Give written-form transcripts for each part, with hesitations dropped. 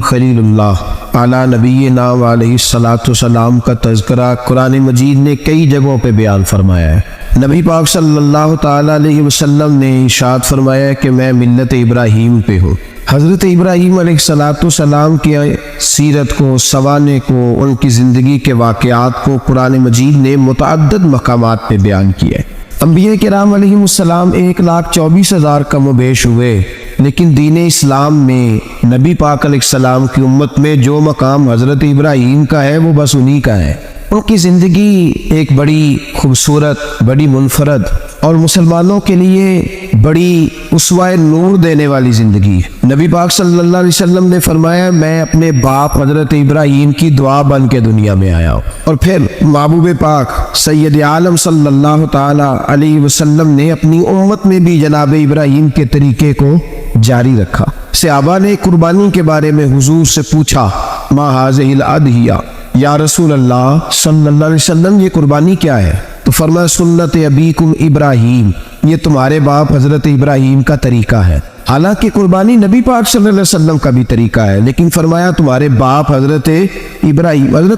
خلیل اللہ اعلیٰ نبینا علیہ الصلاۃ والسلام کا تذکرہ قرآن مجید نے کئی جگہوں پہ بیان فرمایا ہے۔ نبی پاک صلی اللہ تعالیٰ علیہ وسلم نے ارشاد فرمایا کہ میں ملت ابراہیم پہ ہوں۔ حضرت ابراہیم علیہ الصلاۃ والسلام کی سیرت کو، سوانح کو، ان کی زندگی کے واقعات کو قرآن مجید نے متعدد مقامات پہ بیان کیا ہے۔ انبیاء کرام علیہ السلام 1,24,000 کم و بیش ہوئے، لیکن دین اسلام میں نبی پاک علیہ السلام کی امت میں جو مقام حضرت ابراہیم کا ہے وہ بس انہی کا ہے۔ ان کی زندگی ایک بڑی خوبصورت، بڑی منفرد اور مسلمانوں کے لیے بڑی اسوہ نور دینے والی زندگی ہے۔ نبی پاک صلی اللہ علیہ وسلم نے فرمایا میں اپنے باپ حضرت ابراہیم کی دعا بن کے دنیا میں آیا ہوں، اور پھر محبوب پاک سید عالم صلی اللہ تعالی علیہ وسلم نے اپنی امت میں بھی جناب ابراہیم کے طریقے کو جاری رکھا۔ صحابہ نے قربانی کے بارے میں حضور سے پوچھا ما هذه الاضحیہ، یا رسول اللہ صلی اللہ علیہ وسلم یہ قربانی کیا ہے؟ تو فرمایا سنت ابیکم ابراہیم، یہ تمہارے باپ حضرت ابراہیم کا طریقہ ہے۔ حالانکہ قربانی نبی پاک صلی اللہ علیہ وسلم کا بھی طریقہ ہے، لیکن فرمایا تمہارے باپ حضرت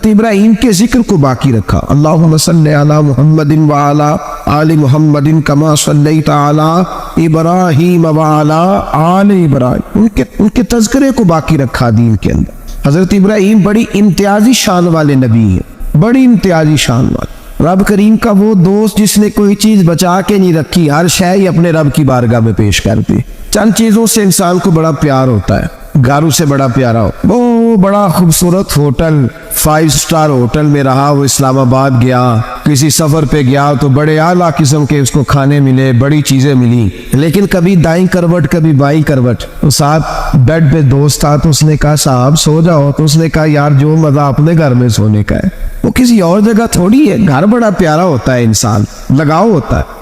ابراہیم کے ذکر کو باقی رکھا۔ اللہم صلی علی محمد وعلی آل محمد کما صلیت علی ابراہیم وعلی آل ابراہیم، ان کے تذکرے کو باقی رکھا دین کے اندر۔ حضرت ابراہیم بڑی امتیازی شان والے نبی ہیں، بڑی امتیازی شان والے۔ رب کریم کا وہ دوست جس نے کوئی چیز بچا کے نہیں رکھی، ہر شے ہی اپنے رب کی بارگاہ میں پیش کرتی۔ چند چیزوں سے انسان کو بڑا پیار ہوتا ہے، گھر اسے بڑا پیارا ہو، وہ بڑا خوبصورت ہوٹل 5 سٹار ہوٹل میں رہا، وہ اسلام آباد گیا، کسی سفر پہ گیا تو بڑے اعلیٰ قسم کے اس کو کھانے ملے، بڑی چیزیں ملی، لیکن کبھی دائیں کروٹ کبھی بائیں کروٹ، تو ساتھ بیڈ پہ دوست تھا تو اس نے کہا صاحب سو جاؤ، تو اس نے کہا یار جو مزہ اپنے گھر میں سونے کا ہے وہ کسی اور جگہ تھوڑی ہے۔ گھر بڑا پیارا ہوتا ہے، انسان لگاؤ ہوتا ہے،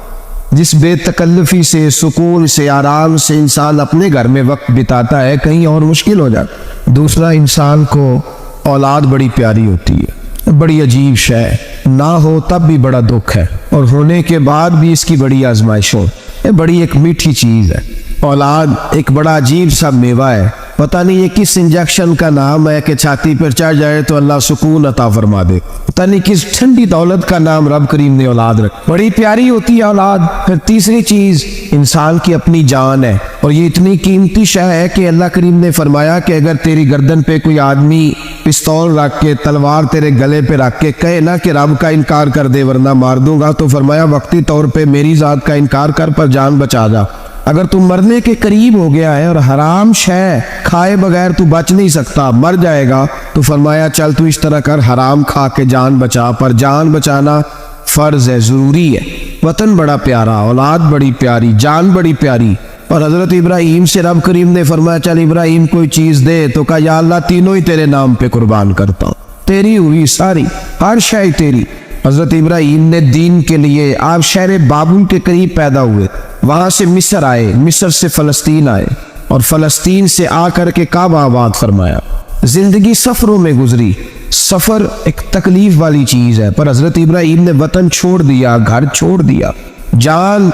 جس بے تکلفی سے، سکون سے، آرام سے انسان اپنے گھر میں وقت بتاتا ہے کہیں اور مشکل ہو جاتا۔ دوسرا، انسان کو اولاد بڑی پیاری ہوتی ہے، بڑی عجیب شے، نہ ہو تب بھی بڑا دکھ ہے، اور ہونے کے بعد بھی اس کی بڑی آزمائش ہو، یہ بڑی ایک میٹھی چیز ہے۔ اولاد ایک بڑا عجیب سا میوہ ہے، پتہ نہیں یہ کس انجیکشن کا نام ہے کہ چھاتی پر چڑھ جائے تو اللہ سکون عطا فرما دے، پتہ نہیں کس ٹھنڈی دولت کا نام رب کریم نے اولاد رکھا، بڑی پیاری ہوتی ہے اولاد۔ پھر تیسری چیز انسان کی اپنی جان ہے، اور یہ اتنی قیمتی شے ہے کہ اللہ کریم نے فرمایا کہ اگر تیری گردن پہ کوئی آدمی پستول رکھ کے، تلوار تیرے گلے پہ رکھ کے کہے نا کہ رب کا انکار کر دے ورنہ مار دوں گا، تو فرمایا وقتی طور پہ میری ذات کا انکار کر پر جان بچا جا۔ اگر تم مرنے کے قریب ہو گیا ہے اور حرام شے کھائے بغیر تو بچ نہیں سکتا، مر جائے گا، تو فرمایا چل تو اس طرح کر حرام کھا کے جان بچا، پر جان بچانا فرض ہے، ضروری ہے۔ وطن بڑا پیارا، اولاد بڑی پیاری، جان بڑی پیاری، اور حضرت ابراہیم سے رب کریم نے فرمایا چل ابراہیم کوئی چیز دے، تو کہا یا اللہ تینوں ہی تیرے نام پہ قربان کرتا ہوں، تیری ہوئی ساری، ہر شے تیری۔ حضرت ابراہیم نے دین کے لیے، آپ شہر بابل کے قریب پیدا ہوئے، وہاں سے مصر آئے، مصر سے فلسطین آئے، اور فلسطین سے آ کر کے کعبہ آباد فرمایا۔ زندگی سفروں میں گزری، سفر ایک تکلیف والی چیز ہے، پر حضرت ابراہیم نے وطن چھوڑ دیا، گھر چھوڑ دیا۔ جان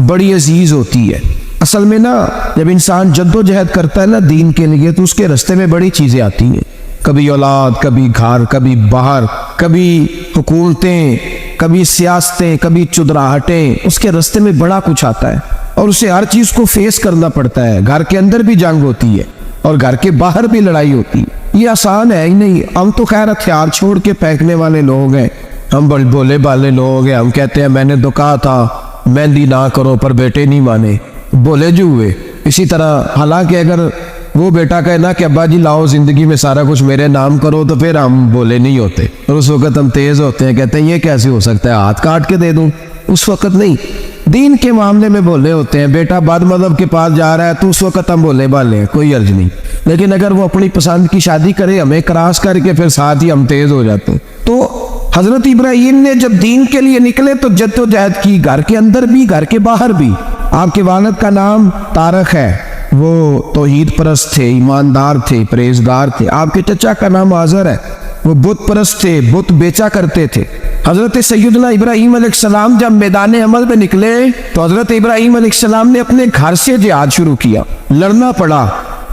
بڑی عزیز ہوتی ہے، اصل میں نا جب انسان جد و جہد کرتا ہے نا دین کے لیے تو اس کے رستے میں بڑی چیزیں آتی ہیں، کبھی اولاد، کبھی گھر، کبھی باہر، کبھی حکومتیں، کبھی سیاستیں، کبھی چودراہٹیں، اس کے رستے میں بڑا کچھ آتا ہے اور اسے ہر چیز کو فیس کرنا پڑتا ہے۔ گھر کے اندر بھی جنگ ہوتی ہے اور گھر کے باہر بھی لڑائی ہوتی ہے، یہ آسان ہے ہی نہیں۔ ہم تو خیر ہتھیار چھوڑ کے پھینکنے والے لوگ ہیں، ہم بڑے بولے بالے لوگ ہیں، ہم کہتے ہیں میں نے تو کہا تھا مہندی نہ کرو پر بیٹے نہیں مانے، بولے جو ہوئے۔ اسی طرح حالانکہ اگر وہ بیٹا کہے نا کہ ابا جی لاؤ زندگی میں سارا کچھ میرے نام کرو، تو پھر ہم بولے نہیں ہوتے، اور اس وقت ہم تیز ہوتے ہیں، کہتے ہیں یہ کیسے ہو سکتا ہے، ہاتھ کاٹ کے دے دوں۔ اس وقت نہیں، دین کے معاملے میں بولے ہوتے ہیں، بیٹا بد مذہب کے پاس جا رہا ہے تو اس وقت ہم بولے بالے ہیں، کوئی عرض نہیں، لیکن اگر وہ اپنی پسند کی شادی کرے ہمیں کراس کر کے، پھر ساتھ ہی ہم تیز ہو جاتے ہیں۔ تو حضرت ابراہیم نے جب دین کے لیے نکلے تو جد و جہد کی، گھر کے اندر بھی گھر کے باہر بھی۔ آپ کے والد کا نام طارق ہے، وہ توحید پرست تھے، ایماندار تھے، پرہیزگار تھے۔ آپ کے چچا کا نام آزر ہے، وہ بت پرست تھے، بت بیچا کرتے تھے۔ حضرت سیدنا ابراہیم علیہ السلام جب میدان عمل میں نکلے تو حضرت ابراہیم علیہ السلام نے اپنے گھر سے جہاد شروع کیا، لڑنا پڑا،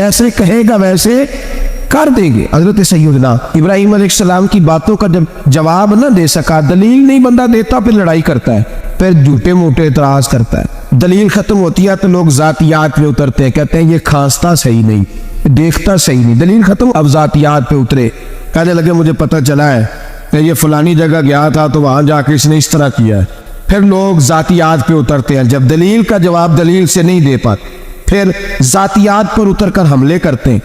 جیسے کہے گا ویسے کر دیں گے۔ حضرت سیدنا ابراہیم علیہ السلام کی باتوں کا جب جواب نہ دے سکا، دلیل نہیں بندہ دیتا، پھر لڑائی کرتا ہے، پھر جھوٹے موٹے اعتراض کرتا ہے۔ دلیل ختم ہوتی ہے تو لوگ ذاتیات پہ اترتے ہیں، کہتے ہیں یہ کھانستا صحیح نہیں، دیکھتا صحیح نہیں۔ دلیل ختم، اب ذاتیات پہ اترے، کہنے لگے مجھے پتہ چلا ہے کہ یہ فلانی جگہ گیا تھا تو وہاں جا کے اس نے اس طرح کیا ہے۔ پھر لوگ ذاتیات پہ اترتے ہیں، جب دلیل کا جواب دلیل سے نہیں دے پاتے پھر ذاتیات پر اتر کر حملے کرتے ہیں۔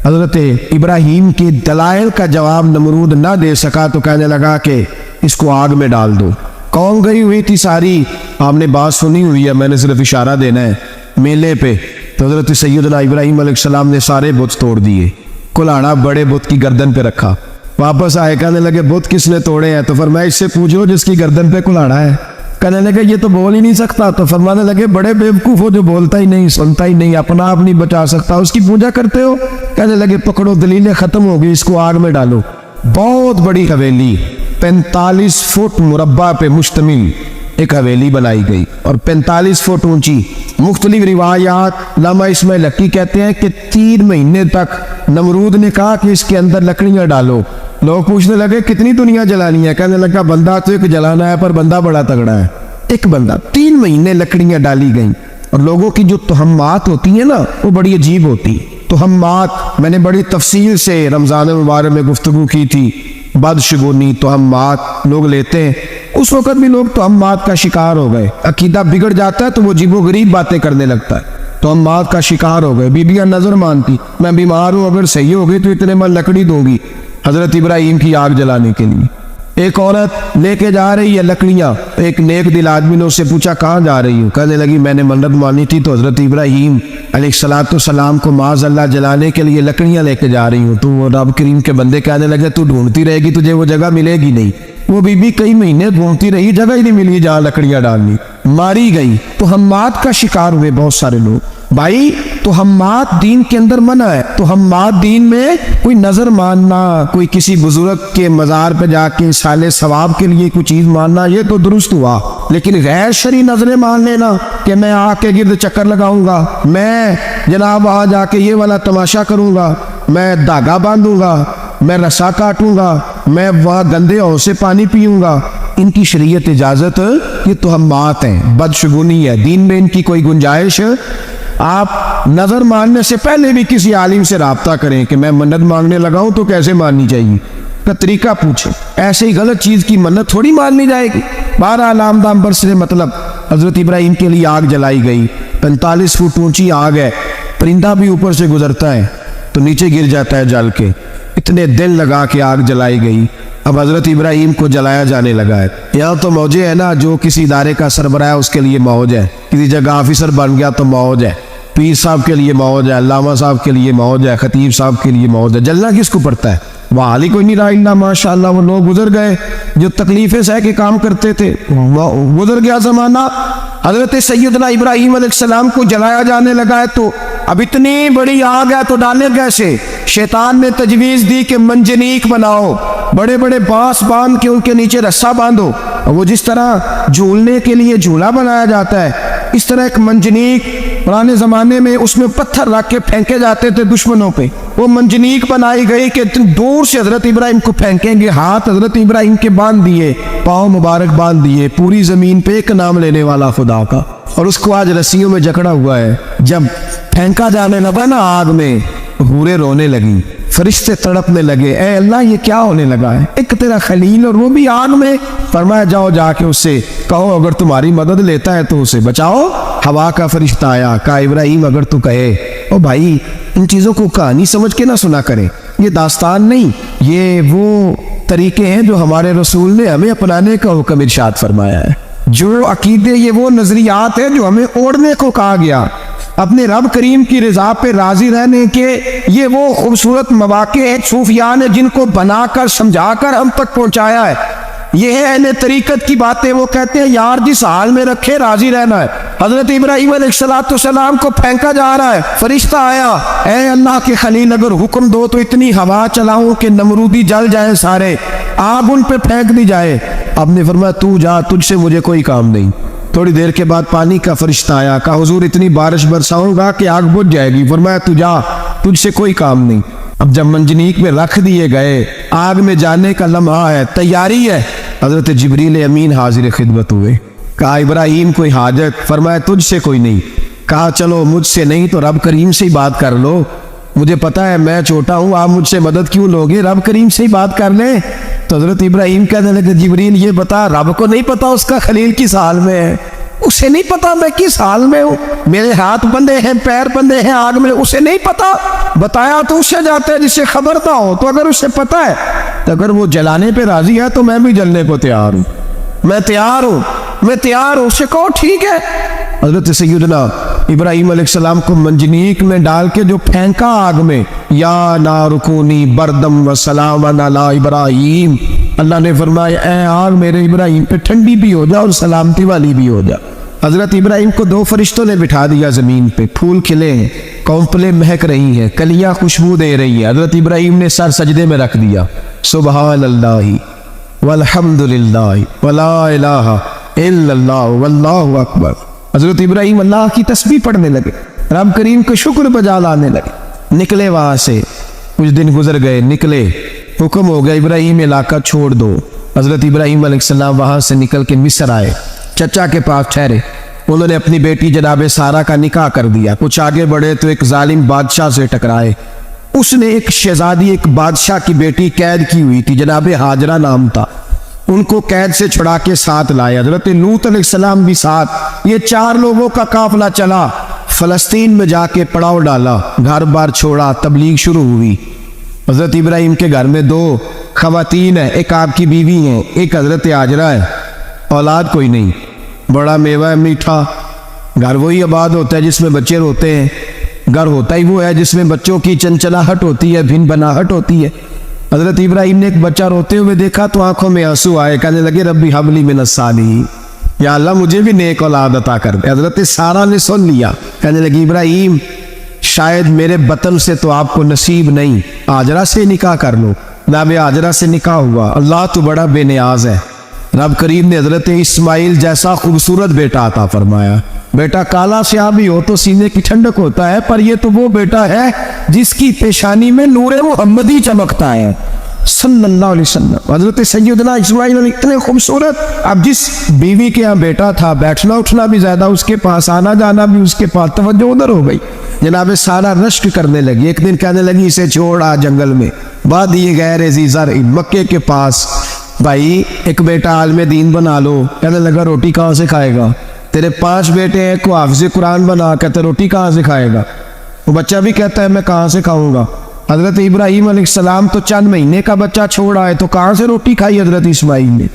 حضرت ابراہیم کے دلائل کا جواب نمرود نہ دے سکا تو کہنے لگا کہ اس کو آگ میں ڈال دو۔ قوم گئی ہوئی تھی ساری، آپ نے بات سنی ہوئی ہے، میں نے صرف اشارہ دینا ہے، میلے پہ تو حضرت سیدنا ابراہیم علیہ السلام نے سارے بت توڑ دیے، کلاڑا بڑے بت کی گردن پہ رکھا، واپس آئے کہنے لگے بت کس نے توڑے ہیں؟ تو فرمایا اس سے پوچھو جس کی گردن پہ کلاڑا ہے۔ کہنے لگے یہ تو بول ہی نہیں سکتا، تو فرمانے لگے بڑے بیوقوف ہو جو بولتا ہی نہیں، سنتا ہی نہیں، اپنا آپ نہیں بچا سکتا، اس کی پوجا کرتے ہو؟ کہنے لگے پکڑو دلیلیں ختم ہو گئی، اس کو آگ میں ڈالو۔ بہت بڑی حویلی 45 فٹ مربع پہ مشتمل ایک حویلی بنائی گئی اور 45 فٹ اونچی۔ مختلف روایات، علامہ اسماعیل لکی کہتے ہیں کہ 3 مہینے تک نمرود نے کہا کہ اس کے اندر لکڑیاں ڈالو۔ لوگ پوچھنے لگے کتنی دنیا جلانی ہے؟ کہنے لگا بندہ تو ایک جلانا ہے، پر بندہ بڑا تگڑا ہے، ایک بندہ۔ 3 مہینے لکڑیاں ڈالی گئیں، اور لوگوں کی جو تہمات ہوتی ہیں نا وہ بڑی عجیب ہوتی ہیں۔ تہمات میں نے بڑی تفصیل سے رمضان مبارک میں گفتگو کی تھی، بدشگونی تہمات لوگ لیتے ہیں، اس وقت بھی لوگ تہمات کا شکار ہو گئے، عقیدہ بگڑ جاتا ہے تو وہ عجیب و غریب باتیں کرنے لگتا ہے، تہمات کا شکار ہو گئے۔ بیبیاں نظر مانتی، میں بیمار ہوں، اگر صحیح ہو گئی تو اتنے میں لکڑی دوں گی حضرت ابراہیم کی آگ جلانے کے لیے۔ ایک عورت لے کے جا رہی ہے لکڑیاں، ایک نیک دل آدمی نے اس سے پوچھا کہاں جا رہی ہوں؟ کہنے لگی میں نے منت مانی تھی تو حضرت ابراہیم علیہ السلام کو معاذ اللہ جلانے کے لیے لکڑیاں لے کے جا رہی ہوں۔ تو وہ رب کریم کے بندے کہنے لگے تو ڈھونڈتی رہے گی، تجھے وہ جگہ ملے گی نہیں۔ وہ بی بی کئی مہینے ڈھونڈتی رہی، جگہ ہی نہیں ملی جہاں لکڑیاں ڈالنی، ماری گئی۔ تہمات کا شکار ہوئے بہت سارے لوگ۔ بھائی تہمات دین کے اندر منع ہے، تہمات دین میں کوئی نظر ماننا، کوئی کسی بزرگ کے مزار پہ جا کے سال ثواب کے لیے کوئی چیز ماننا، یہ تو درست ہوا، لیکن غیر شرعی نظریں مان لینا کہ میں آ کے گرد چکر لگاؤں گا، میں جناب وہاں جا کے یہ والا تماشا کروں گا، میں دھاگا باندھوں گا، میں رسا کاٹوں گا، میں وہاں گندے ہو سے پانی پیوں گا، ان کی شریعت اجازت، یہ تہمات ہیں، بدشگونی ہے، دین میں ان کی کوئی گنجائش۔ آپ نظر ماننے سے پہلے بھی کسی عالم سے رابطہ کریں کہ میں منت مانگنے لگا ہوں تو کیسے ماننی چاہیے کا طریقہ پوچھیں، ایسے ہی غلط چیز کی منت تھوڑی ماننی جائے گی۔ 12 علامدام پر سے مطلب حضرت ابراہیم کے لیے آگ جلائی گئی، 45 فٹ اونچی آگ ہے، پرندہ بھی اوپر سے گزرتا ہے تو نیچے گر جاتا ہے جل کے، اتنے دن لگا کے آگ جلائی گئی۔ اب حضرت ابراہیم کو جلایا جانے لگا ہے۔ یہاں تو موجے ہے نا، جو کسی ادارے کا سربراہ ہے اس کے لیے موج ہے، کسی جگہ آفیسر بن گیا تو موج ہے، پیر صاحب کے لیے موج ہے، علامہ صاحب کے لیے موج ہے، خطیب صاحب کے لیے موج ہے۔ جلنا کس کو پڑتا ہے؟ وہ حال ہی کوئی نہیں رہا الا ماشاء اللہ، وہ لوگ گزر گئے جو تکلیفیں سہ کے کام کرتے تھے، گزر گیا زمانہ۔ حضرت سیدنا ابراہیم علیہ السلام کو جلایا جانے لگا ہے تو اب اتنی بڑی آگ ہے تو ڈالے کیسے؟ شیطان نے تجویز دی کہ منجنیق بناؤ، بڑے بڑے بانس باندھ کے ان کے نیچے رسا باندھو، وہ جس طرح جھولنے کے لیے جھولا بنایا جاتا ہے اس طرح ایک منجنیق پرانے زمانے میں اس میں پتھر رکھ کے پھینکے جاتے تھے دشمنوں پہ، وہ منجنیق بنائی گئی کہ دور سے حضرت ابراہیم کو پھینکیں گے، ہاتھ حضرت ابراہیم کے باندھ دیے، پاؤں مبارک باندھ دیے، پوری زمین پہ ایک نام لینے والا خدا کا، اور اس کو آج رسیوں میں جکڑا ہوا ہے۔ جب پھینکا جانے لگا نا آگ میں، حوریں رونے لگی، فرشتے تڑپنے لگے، اے اللہ یہ کیا ہونے لگا ہے؟ ایک تیرا خلیل اور وہ بھی آگ میں۔ فرمایا جاؤ جا کے اس سے کہو اگر تمہاری مدد لیتا ہے تو اسے بچاؤ۔ ہوا کا فرشتہ آیا، کہا ابراہیم اگر تو کہے۔ او بھائی ان چیزوں کو کہانی سمجھ کے نہ سنا کریں، یہ داستان نہیں، یہ وہ طریقے ہیں جو ہمارے رسول نے ہمیں اپنانے کا حکم ارشاد فرمایا ہے، جو عقیدے، یہ وہ نظریات ہیں جو ہمیں اوڑھنے کو کہا گیا۔ اپنے رب کریم کی رضا پہ راضی رہنے کے یہ وہ خوبصورت مواقع ہیں صوفیاء نے جن کو بنا کر سمجھا کر ہم تک پہنچایا ہے۔ یہ ہے اہل طریقت کی باتیں، وہ کہتے ہیں یار جس حال میں رکھے راضی رہنا ہے۔ حضرت ابراہیم علیہ السلام کو پھینکا جا رہا ہے، فرشتہ آیا، اے اللہ کے خلیل اگر حکم دو تو اتنی ہوا چلاؤں کہ نمرودی جل جائیں سارے، آگ ان پہ پھینک دی جائے۔ اب نے فرمایا تو جا، تجھ سے مجھے کوئی کام نہیں۔ تھوڑی دیر کے بعد پانی کا فرشتہ آیا، کہا حضور اتنی بارش برساؤں گا کہ آگ بجھ جائے گی۔ فرمایا تو جا، تجھ سے کوئی کام نہیں۔ اب جب منجنیق میں رکھ دیے گئے، آگ میں جانے کا لمحہ ہے، تیاری ہے، حضرت جبریل امین حاضر خدمت ہوئے۔ کہا ابراہیم کوئی حاجت؟ فرمایا تجھ سے کوئی نہیں۔ کہا چلو مجھ سے نہیں تو رب کریم سے ہی بات کر لو، مجھے پتا ہے میں چھوٹا ہوں، آپ مجھ سے مدد کیوں لوگے، رب کریم سے ہی بات کر لیں۔ تو حضرت ابراہیم کہنے لگے جبریل یہ بتا، رب کو نہیں پتا اس کا خلیل کس حال میں ہے؟ اسے نہیں پتا میں کس حال میں ہوں، میرے ہاتھ بندھے ہیں، پیر بندھے ہیں آگ میں، اسے نہیں پتا؟ بتایا تو اسے جاتا ہے جس سے خبر نہ ہو، تو اگر اسے پتا ہے تو اگر وہ جلانے پہ راضی ہے تو میں بھی جلنے کو تیار ہوں، میں تیار ہوں، اسے کہو ٹھیک ہے۔ حضرت سیدنا ابراہیم علیہ السلام کو منجنیق میں ڈال کے جو پھینکا آگ میں، یا نار کونی بردم و سلام علی ابراہیم، اللہ نے فرمایا اے آگ میرے ابراہیم پہ ٹھنڈی بھی ہو جا اور سلامتی والی بھی ہو جا۔ حضرت ابراہیم کو 2 فرشتوں نے بٹھا دیا زمین پہ، پھول کھلے ہیں، کونپلیں مہک رہی ہیں، کلیاں خوشبو دے رہی ہیں۔ حضرت ابراہیم نے سر سجدے میں رکھ دیا، سبحان اللہ والحمد للہ ولا الہ الا اللہ واللہ اکبر۔ حضرت ابراہیم اللہ کی تسبیح پڑھنے لگے، رب کریم کو شکر بجا لانے لگے۔ نکلے وہاں سے، کچھ دن گزر گئے، نکلے، حکم ہو گیا ابراہیم علاقہ چھوڑ دو۔ حضرت ابراہیم علیہ السلام وہاں سے نکل کے مصر آئے، چچا کے پاس ٹھہرے، انہوں نے اپنی بیٹی جناب سارہ کا نکاح کر دیا۔ کچھ آگے بڑھے تو ایک ظالم بادشاہ سے ٹکرائے، اس نے ایک شہزادی، ایک بادشاہ کی بیٹی قید کی ہوئی تھی، جناب ہاجرہ نام تھا، ان کو قید سے چھڑا کے ساتھ لائے۔ حضرت لوط علیہ السلام بھی ساتھ، یہ 4 لوگوں کا قافلہ چلا، فلسطین میں جا کے پڑاؤ ڈالا، گھر بار چھوڑا، تبلیغ شروع ہوئی۔ حضرت ابراہیم کے گھر میں 2 خواتین ہیں، ایک آپ کی بیوی ہیں، ایک حضرت ہاجرہ ہے، اولاد کوئی نہیں، بڑا میوہ ہے میٹھا، گھر وہی آباد ہوتا ہے جس میں بچے روتے ہیں، گھر ہوتا ہی وہ ہے جس میں بچوں کی چنچلاہٹ ہوتی ہے، بھن بناہٹ ہوتی ہے۔ حضرت ابراہیم نے ایک بچہ روتے ہوئے دیکھا تو آنکھوں میں آنسو آئے، کہنے لگے ربی حب لی من الصالحین، یا اللہ مجھے بھی نیک اولاد عطا کر دے۔ حضرت سارہ نے سن لیا، کہنے لگی ابراہیم شاید میرے بطن سے تو آپ کو نصیب نہیں، ہاجرہ سے نکاح کر لو۔ جناب ہاجرہ سے نکاح ہوا، اللہ تو بڑا بے نیاز ہے، رب کریم نے حضرت اسماعیل جیسا خوبصورت بیٹا عطا فرمایا۔ بیٹا کالا سیاہ بھی ہو تو سینے کی ٹھنڈک ہوتا ہے، پر یہ تو وہ بیٹا ہے جس کی پیشانی میں نور محمدی چمکتا ہے صلی اللہ علیہ وسلم۔ حضرت سیدنا اسماعیل علیہ اتنے خوبصورت، اب جس بیوی کے یہاں بیٹا تھا، بیٹھنا اٹھنا بھی زیادہ اس کے پاس، آنا جانا بھی اس کے پاس، توجہ ادھر ہو گئی۔ جناب سارہ رشک کرنے لگی، ایک دن کہنے لگی اسے چھوڑ آ جنگل میں، وادی غیر ذی زرع، مکے کے پاس، بھائی ایک بیٹا عالم دین بنا لو۔ کہنے لگا روٹی کہاں سے کھائے گا، تیرے 5 بیٹے ہیں، کو حافظ قرآن بنا، کہتے روٹی کہاں سے کھائے گا، وہ بچہ بھی کہتا ہے میں کہاں سے کھاؤں گا۔ حضرت ابراہیم علیہ السلام تو چند مہینے کا بچہ چھوڑ آئے، تو کہاں سے روٹی کھائی حضرت اسماعیل نے،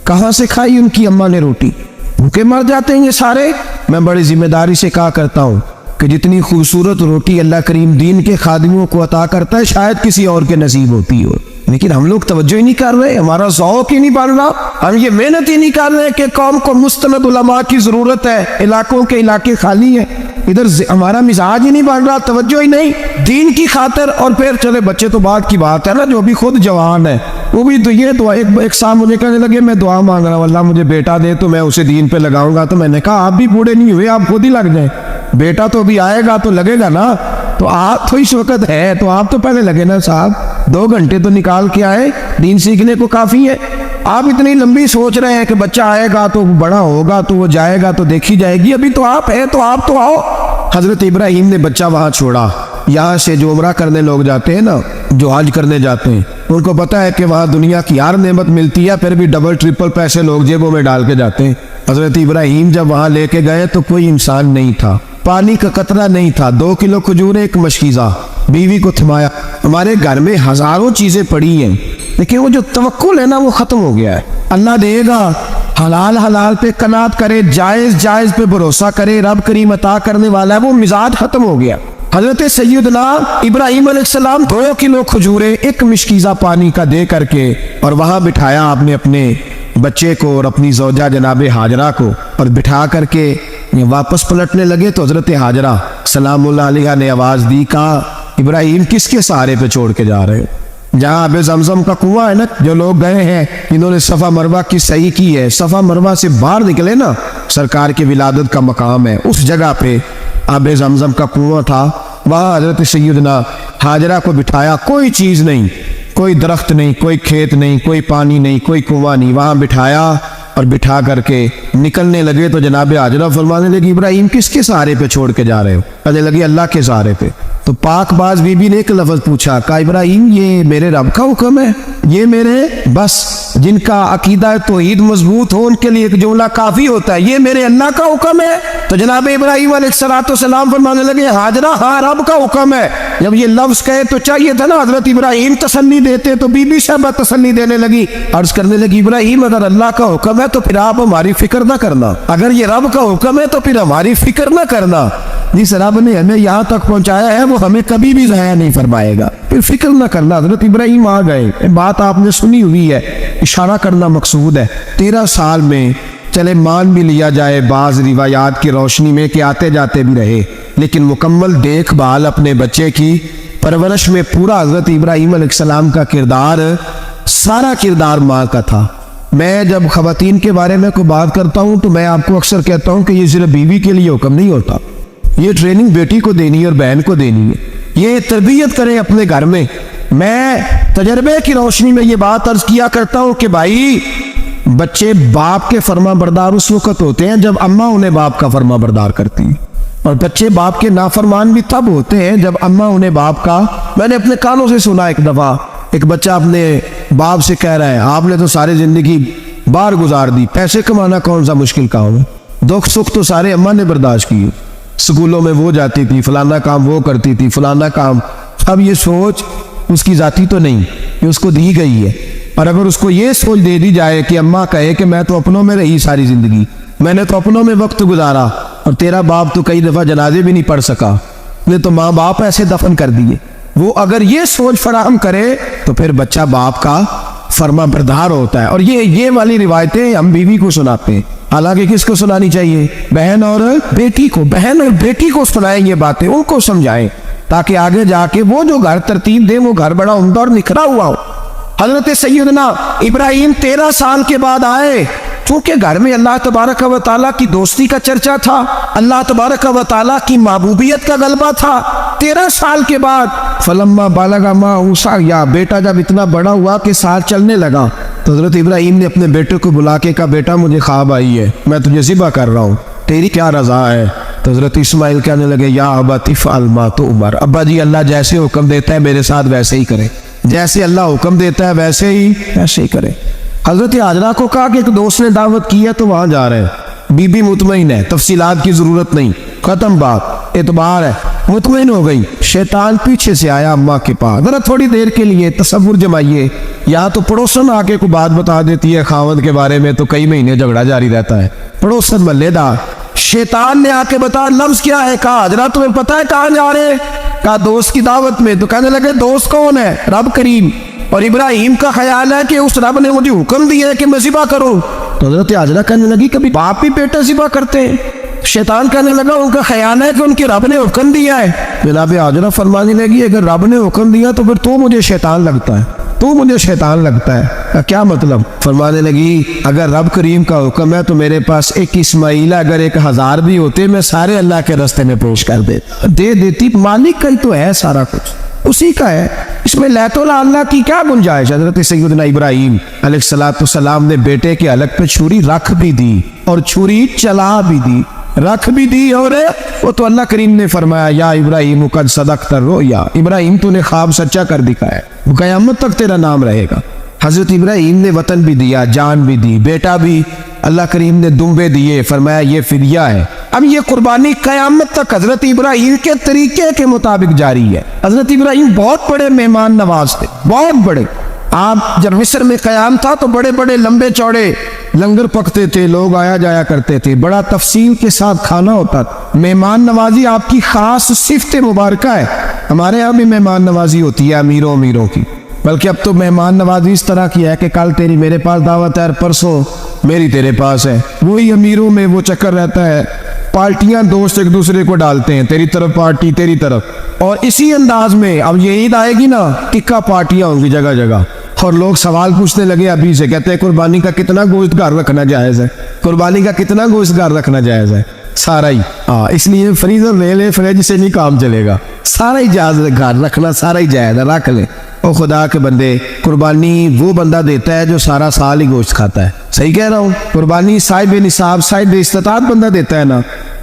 کہاں سے کھائی ان کی اماں نے روٹی، بھوکے مر جاتے ہیں یہ سارے۔ میں بڑی ذمہ داری سے کہا کرتا ہوں کہ جتنی خوبصورت روٹی اللہ کریم دین کے خادموں کو عطا کرتا ہے شاید کسی اور کے نصیب ہوتی ہو، لیکن ہم لوگ توجہ ہی نہیں کر رہے، ہمارا ذوق ہی نہیں بڑھ رہا، ہم یہ محنت ہی نہیں کر رہے کہ قوم کو مستند علماء کی ضرورت ہے، علاقوں کے علاقے خالی ہیں، ادھر ہمارا مزاج ہی نہیں بڑھ رہا، توجہ ہی نہیں دین کی خاطر۔ اور پھر چلے بچے تو بعد کی بات ہے نا، جو بھی خود جوان ہے وہ بھی تو یہ دعا، ایک صاحب مجھے کہنے لگے میں دعا مانگ رہا ہوں اللہ مجھے بیٹا دے تو میں اسے دین پہ لگاؤں گا، تو میں نے کہا آپ بھی بوڑھے نہیں ہوئے، آپ خود ہی لگ جائیں، بیٹا تو ابھی آئے گا تو لگے گا نا، تو آپ تو اس وقت ہے تو آپ تو پہلے لگے نا صاحب، 2 گھنٹے تو نکال کے آئے، دین سیکھنے کو کافی ہے۔ آپ اتنی لمبی سوچ رہے ہیں کہ بچہ آئے گا تو بڑا ہوگا تو وہ جائے گا تو دیکھی جائے گی، ابھی تو آپ ہے تو آپ تو آؤ۔ حضرت ابراہیم نے بچہ وہاں چھوڑا، یہاں سے جو عمرہ کرنے لوگ جاتے ہیں نا، جو حج کرنے جاتے ہیں، ان کو پتا ہے کہ وہاں دنیا کی ہر نعمت ملتی ہے، پھر بھی ڈبل ٹرپل پیسے لوگ جیبوں میں ڈال کے جاتے ہیں۔ حضرت ابراہیم جب وہاں لے کے گئے تو کوئی انسان نہیں تھا، پانی کا قطرہ نہیں تھا، 2 کلو کھجور، ایک مشکیزہ، بیوی کو تھمایا۔ ہمارے گھر میں ہزاروں چیزیں پڑی ہیں لیکن وہ جو توکل ہے نا وہ ختم ہو گیا ہے، اللہ دے گا، حلال پہ قناعت کرے، جائز پہ بھروسہ کرے، رب کریم عطا کرنے والا ہے، وہ مزاج ختم ہو گیا۔ حضرت سیدنا ابراہیم علیہ السلام 2 کلو کھجورے، ایک مشکیزہ پانی کا دے کر کے، اور وہاں بٹھایا آپ نے اپنے بچے کو اور اپنی زوجہ جناب ہاجرہ کو، اور بٹھا کر کے واپس پلٹنے لگے تو حضرت ہاجرہ سلام اللہ علیہ نے آواز دی، کہا ابراہیم کس کے سہارے پہ چھوڑ کے جا رہے ہو؟ جہاں آب زمزم کا کنواں ہے نا، جو لوگ گئے ہیں انہوں نے صفا مروہ کی صحیح کی ہے، صفا مروہ سے باہر نکلے نا، سرکار کی ولادت کا مقام ہے، اس جگہ پہ آب زمزم کا کنواں تھا، وہاں حضرت سیدنا حاجرہ کو بٹھایا، کوئی چیز نہیں، کوئی درخت نہیں، کوئی کھیت نہیں، کوئی پانی نہیں، کوئی کنواں نہیں، وہاں بٹھایا اور بٹھا کر کے نکلنے لگے تو جناب حاجرہ فرمانے لگی ابراہیم کس کے سہارے پہ چھوڑ کے جا رہے ہو؟ کہنے لگی اللہ کے سہارے پہ۔ تو پاک باز بی بی نے ایک لفظ پوچھا، کہا ابراہیم یہ میرے رب کا حکم ہے، یہ میرے بس جن کا عقیدہ توحید مضبوط ہو ان کے لیے ایک جملہ کافی ہوتا ہے، یہ میرے اللہ کا حکم ہے؟ تو جناب ابراہیم علیہ السلام فرمانے لگے حاجرہ ہاں رب کا حکم ہے۔ جب یہ لفظ کہے تو چاہیے تھا نا حضرت ابراہیم تسلی دیتے، تو بی بی صاحبہ تسلی دینے لگی، عرض کرنے لگی ابراہیم اگر اللہ کا حکم ہے تو پھر آپ ہماری فکر نہ کرنا، اگر یہ رب کا حکم ہے تو پھر ہماری فکر نہ کرنا، جس رب نے ہمیں یہاں تک پہنچایا ہے وہ ہمیں کبھی بھی ضائع نہیں فرمائے گا، پھر فکر نہ کرنا۔ حضرت ابراہیم آ گئے، بات آپ نے سنی ہوئی ہے، اشارہ کرنا مقصود ہے۔ 13 سال میں چلے مان بھی لیا جائے بعض روایات کی روشنی میں کہ آتے جاتے بھی رہے، لیکن مکمل دیکھ بھال اپنے بچے کی پرورش میں پورا حضرت ابراہیم علیہ السلام کا کردار، سارا کردار ماں کا تھا۔ میں جب خواتین کے بارے میں کوئی بات کرتا ہوں تو میں آپ کو اکثر کہتا ہوں کہ یہ صرف بیوی کے لیے حکم نہیں ہوتا، یہ ٹریننگ بیٹی کو دینی ہے اور بہن کو دینی ہے، یہ تربیت کریں اپنے گھر میں۔ میں تجربے کی روشنی میں یہ بات عرض کیا کرتا ہوں کہ بھائی بچے باپ کے فرما بردار اس وقت ہوتے ہیں جب اماں انہیں باپ کا فرما بردار کرتی ہیں، اور بچے باپ کے نافرمان بھی تب ہوتے ہیں جب اماں انہیں باپ کا۔ میں نے اپنے کانوں سے سنا ایک دفعہ ایک بچہ اپنے باپ سے کہہ رہا ہے آپ نے تو ساری زندگی باہر گزار دی، پیسے کمانا کون سا مشکل کام ہے، دکھ سکھ تو سارے اماں نے برداشت کیے، سکولوں میں وہ جاتی تھی، فلانا کام وہ کرتی تھی، فلانا کام۔ اب یہ سوچ اس کی ذاتی تو نہیں، یہ اس کو دی گئی ہے، اور اگر اس کو یہ سوچ دے دی جائے کہ اماں کہے کہ میں تو اپنوں میں رہی ساری زندگی، میں نے تو اپنوں میں وقت گزارا، اور تیرا باپ تو کئی دفعہ جنازے بھی نہیں پڑھ سکا، نے تو ماں باپ ایسے دفن کر دیے، وہ اگر یہ سوچ فراہم کرے تو پھر بچہ باپ کا فرما بردار ہوتا ہے۔ اور یہ والی روایتیں ہم بیوی کو سناتے ہیں، حالانکہ کس کو سنانی چاہیے؟ بہن اور بیٹی کو، بہن اور بیٹی کو سنائیں یہ باتیں، ان کو سمجھائیں تاکہ آگے جا کے وہ جو گھر ترتیب دے وہ گھر بڑا عمدہ اور نکھرا ہوا ہو۔ حضرت سیدنا ابراہیم 13 سال کے بعد آئے، چونکہ گھر میں اللہ تبارک و تعالیٰ کی دوستی کا چرچا تھا، اللہ تبارک و تعالیٰ کی محبوبیت کا غلبہ تھا۔ 13 سال کے بعد فلما بالغ معه السعي، بیٹا جب اتنا بڑا ہوا کہ ساتھ چلنے لگا تو حضرت ابراہیم نے اپنے بیٹے کو بلا کے کہا بیٹا مجھے خواب آئی ہے، میں تجھے ذبح کر رہا ہوں، تیری کیا رضا ہے؟ تو حضرت اسماعیل کہنے لگے یا ابت افعل ما تؤمر، ابا جی اللہ جیسے حکم دیتا ہے میرے ساتھ ویسے ہی کرے، جیسے اللہ حکم دیتا ہے ویسے ہی کرے۔ حضرت حاجرہ کو کہا کہ ایک دوست نے دعوت کی ہے تو وہاں جا رہے ہیں، بی بی مطمئن ہے، تفصیلات کی ضرورت نہیں، ختم بات، اعتبار ہے، مطمئن ہو گئی۔ شیطان پیچھے سے آیا اماں کے پاس، ذرا تھوڑی دیر کے لیے تصور جمائیے، یا تو پڑوسن آ کے کوئی بات بتا دیتی ہے خاوند کے بارے میں تو کئی مہینے جھگڑا جاری رہتا ہے، پڑوسن محلے دار۔ شیطان نے آ کے بتا لفظ کیا ہے؟ کہا حاجرہ تمہیں پتہ ہے کہاں جا رہے ہیں؟ کہا دوست کی دعوت میں۔ تو کہنے لگے دوست کون ہے؟ رب کریم، اور ابراہیم کا خیال ہے کہ اس رب نے مجھے حکم دیا ہے کہ میں ذبح کروں۔ تو حضرت حاجرہ کہنے لگی کبھی باپ بھی بیٹا ذبح کرتے ہیں؟ شیطان کہنے لگا ان کا خیال ہے کہ ان کے رب نے حکم دیا ہے۔ جناب حاجرہ فرمانے لگی اگر رب نے حکم دیا تو پھر تو مجھے شیطان لگتا ہے، تو مجھے شیطان لگتا ہے، کیا مطلب؟ فرمانے لگی اگر رب کریم کا حکم ہے تو میرے پاس ایک اسماعیل ہے، اگر 1000 بھی ہوتے میں سارے اللہ کے راستے میں پیش کر دے دیتی، مالک کا ہی تو ہے سارا کچھ، اسی کا ہے، اس میں لیت اللہ کی کیا گنجائش؟ حضرت سیدنا ابراہیم علیہ السلام نے بیٹے کے حلق پہ چھری رکھ بھی دی اور چھری چلا بھی دی، رکھ بھی دی، اور وہ تو اللہ کریم نے فرمایا یا ابراہیم قد صدقت الرؤیا، ابراہیم تو نے خواب سچا کر دکھایا، قیامت تک تیرا نام رہے گا۔ حضرت ابراہیم نے وطن بھی دیا، جان بھی دی، بیٹا بھی، اللہ کریم نے دمبے دیے، فرمایا یہ فدیہ ہے۔ اب یہ قربانی قیامت تک حضرت ابراہیم کے طریقے کے مطابق جاری ہے۔ حضرت ابراہیم بہت بڑے مہمان نواز تھے، بہت بڑے۔ آپ جب مصر میں قیام تھا تو بڑے بڑے لمبے چوڑے لنگر پکتے تھے، لوگ آیا جایا کرتے تھے، بڑا تفصیل کے ساتھ کھانا ہوتا تھا۔ مہمان نوازی آپ کی خاص صفت مبارکہ ہے، ہمارے یہاں بھی مہمان نوازی ہوتی ہے امیروں کی، بلکہ اب تو مہمان نوازی اس طرح کی ہے کہ کل تیری میرے پاس دعوت ہے اور پرسوں میری تیرے پاس ہے، وہی امیروں میں وہ چکر رہتا ہے، پارٹیاں دوست ایک دوسرے کو ڈالتے ہیں، تیری طرف پارٹی تیری طرف، اور اسی انداز میں اب یہ عید آئے گی نا ٹکا پارٹیاں ہوں گی جگہ جگہ، اور لوگ سوال پوچھنے لگے ابھی سے، کہتے ہیں قربانی کا کتنا گوشت گھر رکھنا جائز ہے، قربانی کا کتنا گوشت گھر رکھنا جائز ہے، سارا ہی، اس لیے فریزر لے لے، فریج سے نہیں کام چلے گا، سارا ہی جائز گھر رکھنا سارا ہی جائز ہے، رکھ لیں۔ او خدا کے بندے، قربانی وہ بندہ دیتا ہے جو سارا سال ہی گوشت کھاتا ہے، صحیح کہہ رہا ہوں؟ قربانی صاحب نصاب صاحب استطاعت بندہ دیتا ہے نا،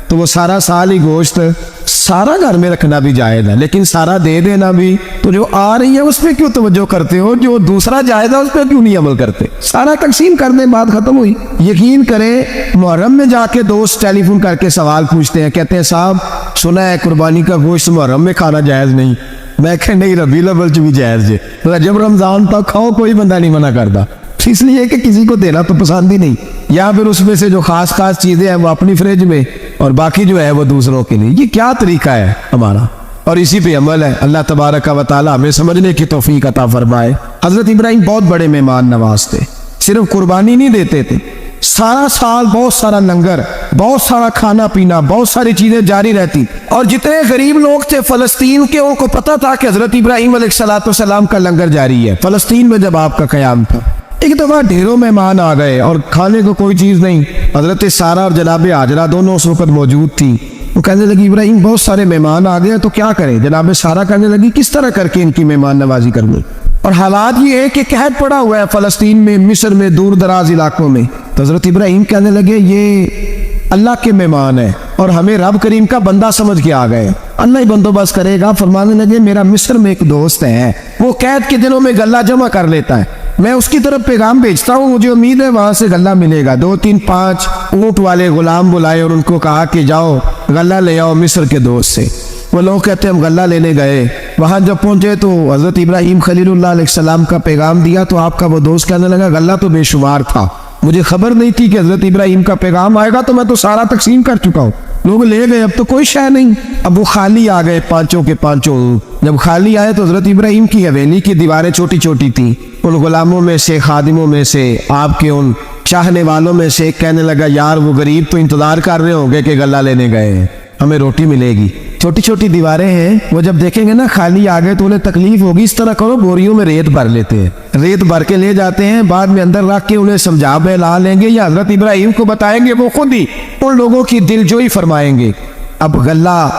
تو وہ سارا سال ہی گوشت سارا گھر میں رکھنا بھی جائز ہے، لیکن سارا دے دینا بھی، تو جو آ رہی ہے اس پہ کیوں توجہ کرتے ہو؟ جو دوسرا جائز ہے اس پہ کیوں نہیں عمل کرتے؟ سارا تقسیم کر دیں، بات ختم ہوئی۔ یقین کریں محرم میں جا کے دوست ٹیلی فون کر کے سوال پوچھتے ہیں، کہتے ہیں صاحب سنا ہے قربانی کا گوشت محرم میں کھانا جائز نہیں۔ میں کہ نہیں، ربیع الاول بھی جائز ہے، رجب رمضان تک کھاؤ، کوئی بندہ نہیں منع کرتا، اس لیے کہ کسی کو دینا تو پسند ہی نہیں، یا پھر اس میں سے جو خاص چیزیں ہیں وہ اپنی فریج میں اور باقی جو ہے وہ دوسروں کے لیے۔ یہ کیا طریقہ ہے ہمارا؟ اور اسی پہ عمل ہے۔ اللہ تبارک و تعالی ہمیں سمجھنے کی توفیق عطا فرمائے۔ حضرت ابراہیم بہت بڑے مہمان نواز تھے، صرف قربانی نہیں دیتے تھے، سارا سال بہت سارا لنگر، بہت سارا کھانا پینا، بہت ساری چیزیں جاری رہتی، اور جتنے غریب لوگ تھے فلسطین کے ان کو پتہ تھا کہ حضرت ابراہیم علیہ السلام کا لنگر جاری ہے فلسطین میں جب آپ کا قیام تھا۔ ایک دفعہ ڈھیروں مہمان آ گئے اور کھانے کو کوئی چیز نہیں، حضرت سارہ اور جناب ہاجرہ دونوں اس وقت موجود تھی۔ وہ کہنے لگی ابراہیم بہت سارے مہمان آ گئے تو کیا کریں؟ جناب سارہ کہنے لگی کس طرح کر کے ان کی مہمان نوازی کرنی؟ اور حالات یہ ہے کہ قحط پڑا ہوا ہے فلسطین میں، مصر میں، دور دراز علاقوں میں۔ تو حضرت ابراہیم کہنے لگے یہ اللہ کے مہمان ہیں اور ہمیں رب کریم کا بندہ سمجھ کے آ گئے، اللہ ہی بندوبست کرے گا۔ فرمانے لگے میرا مصر میں ایک دوست ہے، وہ قید کے دنوں میں غلہ جمع کر لیتا ہے، میں اس کی طرف پیغام بھیجتا ہوں، مجھے امید ہے وہاں سے غلہ ملے گا۔ 2 3 5 اونٹ والے غلام بلائے اور ان کو کہا کہ جاؤ غلہ لے آؤ مصر کے دوست سے۔ وہ لوگ کہتے ہیں ہم غلہ لینے گئے، وہاں جب پہنچے تو حضرت ابراہیم خلیل اللہ علیہ السلام کا پیغام دیا تو آپ کا وہ دوست کہنے لگا غلہ تو بے شمار تھا، مجھے خبر نہیں تھی کہ حضرت ابراہیم کا پیغام آئے گا، تو میں تو سارا تقسیم کر چکا ہوں، لوگ لے گئے، اب تو کوئی شے نہیں۔ اب وہ خالی آ گئے پانچوں کے پانچوں۔ جب خالی آئے تو حضرت ابراہیم کی حویلی کی دیواریں چھوٹی چھوٹی تھیں، ان غلاموں میں سے، خادموں میں سے، آپ کے ان چاہنے والوں میں سے کہنے لگا یار وہ غریب تو انتظار کر رہے ہوں گے کہ غلہ لینے گئے ہیں، ہمیں روٹی ملے گی۔ چھوٹی چھوٹی دیواریں ہیں، وہ جب دیکھیں گے نا خالی آ گئے تو انہیں تکلیف ہوگی، اس طرح کرو بوریوں میں ریت بھر لیتے ہیں، ریت بھر کے لے جاتے ہیں، بعد میں اندر رکھ کے انہیں سمجھا بہلا لیں گے یا حضرت ابراہیم کو بتائیں گے، وہ خود ہی ان لوگوں کی دل جوئی فرمائیں گے۔ اب غلہ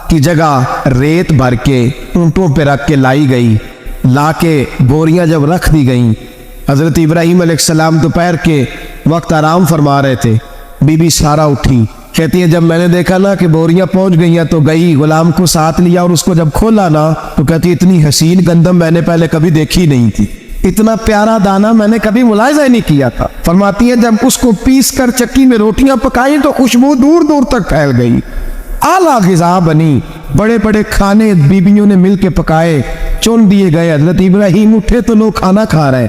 کی جگہ ریت بھر کے اونٹوں پہ رکھ کے لائی گئی، لا کے بوریاں جب رکھ دی گئیں، حضرت ابراہیم علیہ السلام دوپہر کے وقت آرام فرما رہے تھے، بی بی سارہ اٹھی، کہتی ہے جب میں نے دیکھا نا کہ بوریاں پہنچ گئی ہیں تو گئی، غلام کو ساتھ لیا اور اس کو جب کھولا نا تو کہتی اتنی حسین گندم میں نے پہلے کبھی دیکھی نہیں تھی، اتنا پیارا دانہ میں نے کبھی ملاحظہ ہی نہیں کیا تھا۔ فرماتی ہے جب اس کو پیس کر چکی میں روٹیاں پکائی تو خوشبو دور دور تک پھیل گئی، اعلیٰ غذا بنی، بڑے بڑے کھانے بیبیوں نے مل کے پکائے، چن دیے گئے۔ حضرت ابراہیم اٹھے تو لوگ کھانا کھا رہے،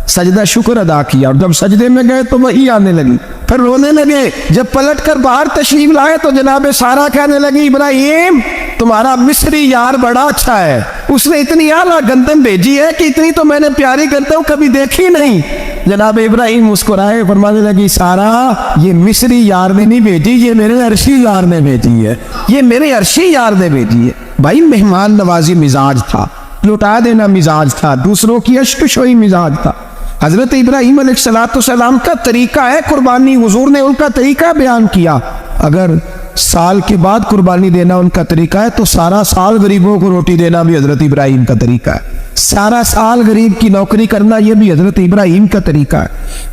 سجدہ شکر ادا کیا، اور جب سجدے میں گئے تو وہی آنے لگی، پھر رونے لگے۔ جب پلٹ کر باہر تشریف لائے تو جناب سارہ کہنے لگی ابراہیم تمہارا مصری یار بڑا اچھا ہے، اس نے اتنی اعلیٰ گندم بھیجی ہے کہ اتنی تو میں نے پیاری گندم کبھی دیکھی نہیں۔ جناب ابراہیم مسکرائے، فرمانے لگی سارہ یہ مصری یار نے نہیں بھیجی، یہ میرے عرشی یار نے بھیجی ہے، یہ میرے عرشی یار نے بھیجی ہے۔ بھائی مہمان نوازی مزاج تھا، لوٹا دینا مزاج تھا، دوسروں کی اشک شوئی مزاج تھا۔ حضرت ابراہیم علیہ السلام کا طریقہ ہے قربانی، حضور نے ان کا طریقہ بیان کیا۔ اگر سال کے بعد قربانی دینا ان کا طریقہ ہے تو سارا سال غریبوں کو روٹی دینا بھی حضرت ابراہیم کا طریقہ ہے، سارا سال غریب کی نوکری کرنا یہ بھی حضرت ابراہیم کا طریقہ ہے،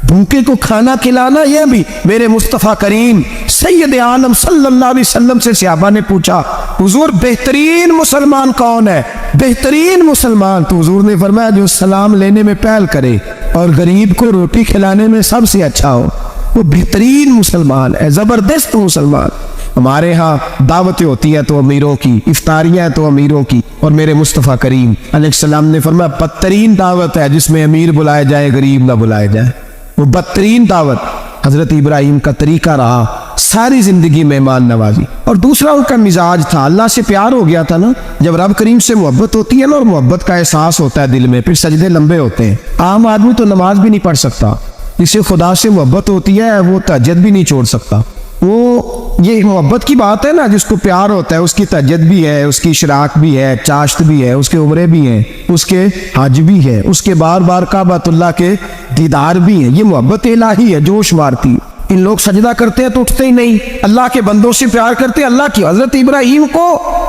بھوکے کو کھانا کھلانا یہ بھی۔ میرے مصطفیٰ کریم سید عالم صلی اللہ علیہ وسلم سے صحابہ نے پوچھا حضور بہترین مسلمان کون ہے؟ بہترین مسلمان، تو حضور نے فرمایا جو سلام لینے میں پہل کرے اور غریب کو روٹی کھلانے میں سب سے اچھا ہو، وہ بہترین مسلمان ہے، زبردست مسلمان۔ ہمارے ہاں دعوتیں ہوتی ہیں تو امیروں کی، افطاریاں ہیں تو امیروں کی، اور میرے مصطفیٰ کریم علیہ السلام نے فرمایا بدترین دعوت ہے جس میں امیر بلائے جائے غریب نہ بلائے جائے، وہ بدترین دعوت۔ حضرت ابراہیم کا طریقہ رہا ساری زندگی مہمان نوازی۔ اور دوسرا ان کا مزاج تھا، اللہ سے پیار ہو گیا تھا نا، جب رب کریم سے محبت ہوتی ہے نا اور محبت کا احساس ہوتا ہے دل میں، پھر سجدے لمبے ہوتے ہیں۔ عام آدمی تو نماز بھی نہیں پڑھ سکتا، جس سے خدا سے محبت ہوتی ہے وہ تہجد بھی نہیں چھوڑ سکتا۔ وہ یہ محبت کی بات ہے نا، جس کو پیار ہوتا ہے اس کی تہجد بھی ہے، اس کی اشراق بھی ہے، چاشت بھی ہے، اس کے عمرے بھی ہیں، اس کے حج بھی ہے، اس کے بار بار کعبۃ اللہ کے دیدار بھی ہیں، یہ محبت الہی ہے جوش مارتی۔ ان لوگ سجدہ کرتے ہیں تو اٹھتے ہی نہیں، اللہ کے بندوں سے پیار کرتے، اللہ کی حضرت ابراہیم کو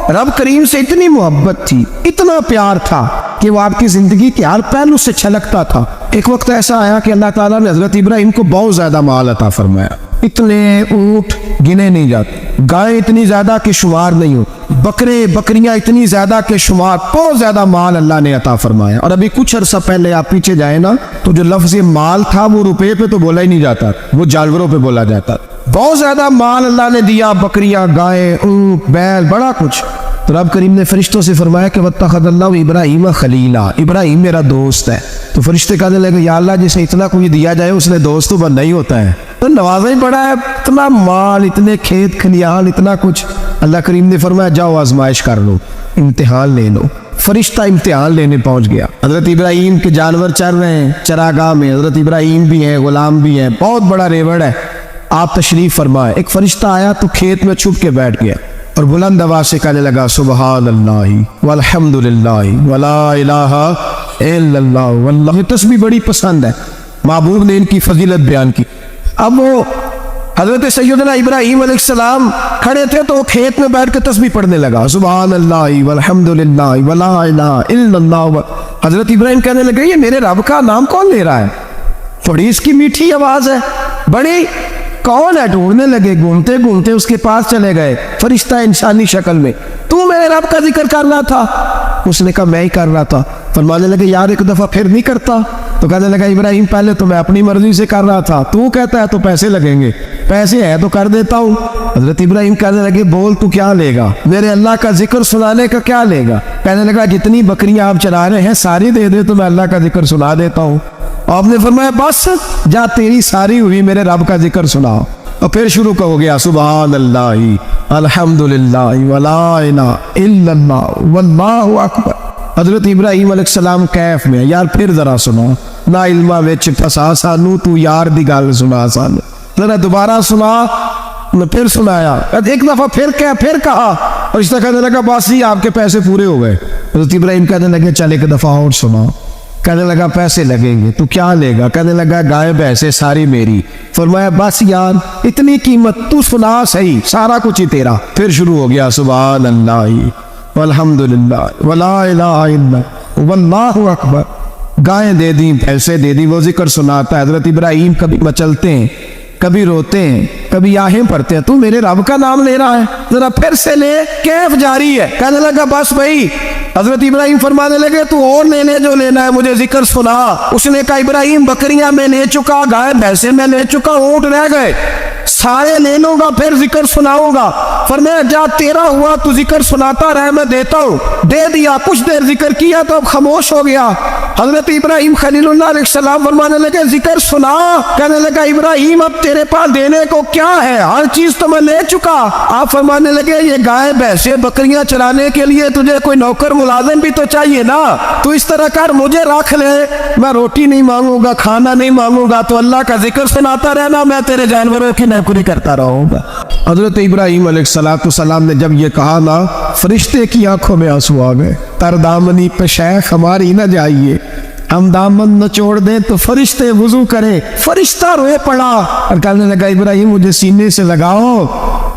رب کریم سے اتنی محبت تھی، اتنا پیار تھا کہ وہ آپ کی زندگی کے ہر پہلو سے چھلکتا تھا۔ ایک وقت ایسا آیا کہ اللہ تعالیٰ نے حضرت ابراہیم کو بہت زیادہ مال عطا فرمایا، اتنے اونٹ گنے نہیں جاتے، گائیں اتنی زیادہ کہ شمار نہیں ہو، بکرے بکریاں اتنی زیادہ کہ شمار، بہت زیادہ مال اللہ نے عطا فرمایا۔ اور ابھی کچھ عرصہ پہلے آپ پیچھے جائیں نا تو جو لفظ مال تھا وہ روپے پہ تو بولا ہی نہیں جاتا، وہ جانوروں پہ بولا جاتا۔ بہت زیادہ مال اللہ نے دیا، بکریاں، گائیں، اونٹ، بیل، بڑا کچھ۔ تو رب کریم نے فرشتوں سے فرمایا کہ واتخذ اللہ ابراہیم خلیلا، ابراہیم میرا دوست ہے۔ تو فرشتے کہنے لگے یا اللہ جسے اتنا کچھ دیا جائے اس نے دوست تو بننا ہی ہوتا ہے، تو نوازا ہی پڑا ہے، اتنا مال، اتنے کھیت کھلیان، اتنا کچھ۔ اللہ کریم نے فرمایا جاؤ آزمائش کر لو، امتحان لے لو۔ فرشتہ امتحان لینے پہنچ گیا، حضرت ابراہیم کے جانور چر رہے ہیں چراگاہ میں، حضرت ابراہیم بھی ہیں، غلام بھی ہیں، بہت بڑا ریوڑ ہے، آپ تشریف فرمائے۔ ایک فرشتہ آیا تو کھیت میں چھپ کے بیٹھ گیا اور بلند آواز سے کہنے لگا سبحان اللہ والحمد للہ ولا الہ الا اللہ واللہ۔ تسبیح بڑی پسند ہے، محبوب نے ان کی فضیلت بیان کی۔ اب وہ حضرت سیدنا ابراہیم علیہ السلام کھڑے تھے تو وہ کھیت میں بیٹھ کے تسبیح پڑھنے لگا سبحان اللہ والحمد للہ ولا الہ الا اللہ۔ حضرت ابراہیم کہنے لگے یہ میرے رب کا نام کون لے رہا ہے؟ بڑی اس کی میٹھی آواز ہے، بڑی، کون ہے؟ ڈھونڈنے لگے، گھومتے گھومتے اس کے پاس چلے گئے، فرشتہ انسانی شکل میں، تو میرے رب کا ذکر کر رہا تھا؟ اس نے کہا میں ہی کر رہا تھا۔ فرمانے لگے یار ایک دفعہ پھر نہیں کرتا؟ تو کہنے لگا ابراہیم پہلے تو میں اپنی مرضی سے کر رہا تھا، تو کہتا ہے تو پیسے لگیں گے، پیسے ہے تو کر دیتا ہوں۔ حضرت ابراہیم کہنے لگے بول تو کیا لے گا؟ میرے اللہ کا ذکر سنانے کا کیا لے گا؟ کہنے لگا جتنی بکریاں آپ چلا رہے ہیں ساری دے دے تو میں اللہ کا ذکر سنا دیتا ہوں۔ آپ نے فرمایا بس جا تیری ساری ہوئی، میرے رب کا ذکر سناؤ۔ اور پھر شروع ہو گیا سبحان اللہ الحمدللہ ولا الہ الا اللہ واللہ اکبر۔ حضرت ابراہیم علیہ السلام کیف میں یار پھر ذرا سنا، نا علمہ وچ پھسا سانو، تو یار دی گل سنا سانو، ذرا دوبارہ سنا۔ میں پھر سنایا، ایک دفعہ پھر کہا، اور اس طرح کہنے لگا بس ہی آپ کے پیسے پورے ہو گئے۔ حضرت ابراہیم کہنے لگے چل ایک دفعہ اور سنا۔ کہنے لگا پیسے لگیں گے، تو کیا لے گا؟ کہنے لگا گائے بھینسیں ساری میری۔ فرمایا بس یار اتنی قیمت، تو سنا صحیح، سارا کچھ ہی تیرا۔ پھر شروع ہو گیا سبحان اللہ والحمدللہ ولا الہ الا اللہ واللہ اکبر۔ گائیں دے دی، بھینسیں دے دی، وہ ذکر سناتا ہے۔ حضرت ابراہیم کبھی مچلتے ہیں، کبھی روتے ہیں، کبھی آہیں پڑھتے ہیں، تو میرے رب کا نام لے رہا ہے، ذرا پھر سے لے، کیف جاری ہے۔ کہنے لگا بس بھائی۔ حضرت ابراہیم فرمانے لگے تو اور لے لے جو لینا ہے، مجھے ذکر سنا۔ اس نے کہا ابراہیم بکریاں میں لے چکا، گائے بھینسیں میں لے چکا، اونٹ رہ گئے، سارے لے لوں گا پھر ذکر سناؤں گا۔ فرمایا جا تیرا ہوا تو ذکر سناتا رہ، میں دیتا ہوں۔ دے دیا، کچھ دیر ذکر کیا تو اب خاموش ہو گیا۔ حضرت ابراہیم خلیل اللہ علیہ السلام فرمانے لگے ذکر سنا۔ کہنے لگا ابراہیم اب تیرے پاس دینے کو کیا ہے؟ ہر چیز تو میں لے چکا۔ آپ فرمانے لگے یہ گائے بھینسیں بکریاں چرانے کے لیے تجھے کوئی نوکر ملازم بھی تو چاہیے نا، تو اس طرح کر مجھے رکھ لے، میں روٹی نہیں مانگوں گا، کھانا نہیں مانگوں گا، تو اللہ کا ذکر سناتا رہنا، میں تیرے جانوروں کی نوکری کرتا رہوں گا۔ حضرت ابراہیم علیہ السلام نے جب یہ کہا نا، فرشتے کی آنکھوں میں آنسو آ گئے۔ تر دامنی پہ شیخ ہماری نہ جائیے، ہم دامن نچوڑ دیں تو فرشتے وضو کریں۔ فرشتہ روئے پڑا اور کہنے لگا ابراہیم مجھے سینے سے لگاؤ،